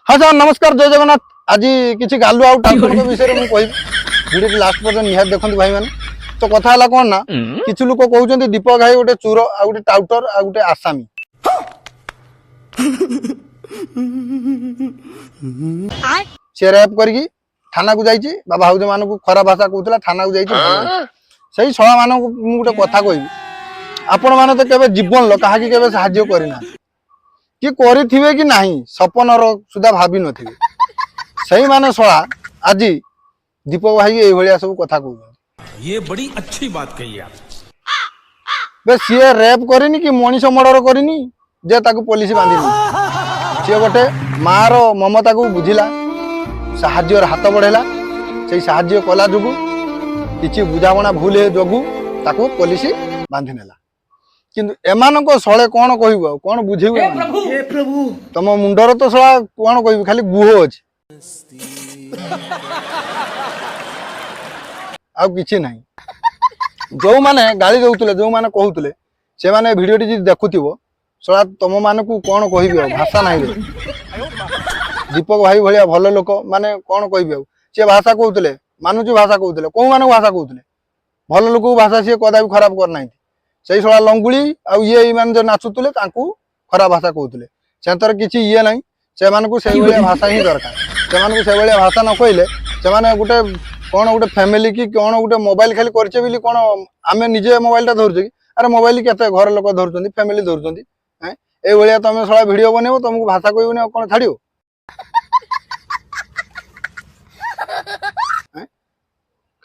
हाँ सर नमस्कार जय जगन्नाथ। आज किसी गालु आउ टाउटरक विषय में कहि वीडियो लास्ट पर्यंत निहार देखंतु भाई माने। तो कथा हला कोन ना किछु लोक कहउछन्ती दीपक भाई गोटे चूर आ गोटे टाउटर आ गोटे आसामी। से रैप करकी थाना को जाइछि बा भाउज मानकु खरा भाषा कहउतला थाना को जाइछि। सही छळा मानकु मु गोटे कथा कहिबी आपण माने तो केबे जीवन लो काहा की केबे सहाय्य करिना कि करिथिबे कि नाही सपनर सुधा भाबी नथिबे सही माने छळा आज दीपक भाई ए भलिया सब कथा कहउ। ये बड़ी अच्छी बात कही आप। बे सिए रैप करिनी कि मनीष मर्डर करिनी जे ताकू पुलिस बांधिनी सिए गोटे मार ममता को बुझिला साहाज्यर हाथ बढ़ेला से साहाज्य कला जोगु किछि बुझावणा भूल हे जोगु ताकू पुलिस बांधि नेला। किंतु एमानक सळे कोन कहिबो कोन बुझेबो हे प्रभु तम मुंडर तो सळा कोन कहिबो खाली गुह अछि आ किछि नाही। जो माने गाली दउतले जो माने कहउतले से माने वीडियो टी देखुथिबो सळा तम मानकू कोन कहिबो भाषा नाही रे। दीपक भाई भलिया भलो लोक माने कोन कहिबो से भाषा कहउतले मानुची भाषा कहउतले को माने भाषा कहउतले भलो लोक भाषा से कदा भी खराब कर नाही। सही सळा लंगुली आ ये मान जो नाचुतले तांकू खराब भाषा कहउतले सेंतर किछि ये नाही से मानकू से भलिया भाषा ही दरकार। से मानकू से भलिया भाषा न कइले से माने गुटे कोन गुटे फैमिली की कोन गुटे मोबाइल खाली करछे बिली कोन आमे निजे मोबाइल ता धरछे कि अरे मोबाइल केते घर लोक धरछन्ती फैमिली धरछन्ती हैं ए भलिया तमे सळा वीडियो बनेबो तुमको भाषा कहिबोनी कोन छाडियो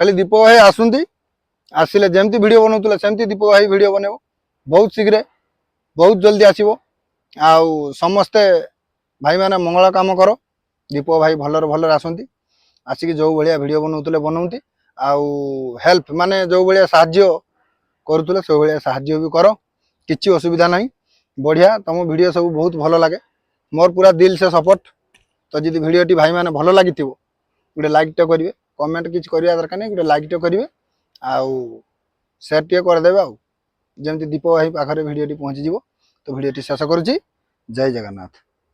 खाली दीपक भाई आसुंती आसिले जेमती वीडियो बनौतले सेमती दीपक भाई वीडियो बनेबो बहुत शीघ्र बहुत जल्दी आसीबो। आउ समस्ते भाई माने मंगल काम करो दीपक भाई भलर भलर आसुंती आसिक जो भलिया वीडियो बनौतले बनौती आउ हेल्प माने जो भलिया साहाय्य करूतले से भलिया साहाय्य भी करो किछि असुविधा नाही। बढ़िया तुम वीडियो सब बहुत भलो लागे मोर पूरा दिल से सपोर्ट। तो जदि वीडियो टी भाई माने भलो लागिथिबो गुटे लाइक टे करिवे कमेंट किछ करिया दरकार नै गुटे लाइक टे करिवे आउ शेयर टे कर देबे आउ जेमति दीपक भाई पाखरे वीडियो टी पहुंची जिवो। तो वीडियो टी शेष करूची जय जगन्नाथ।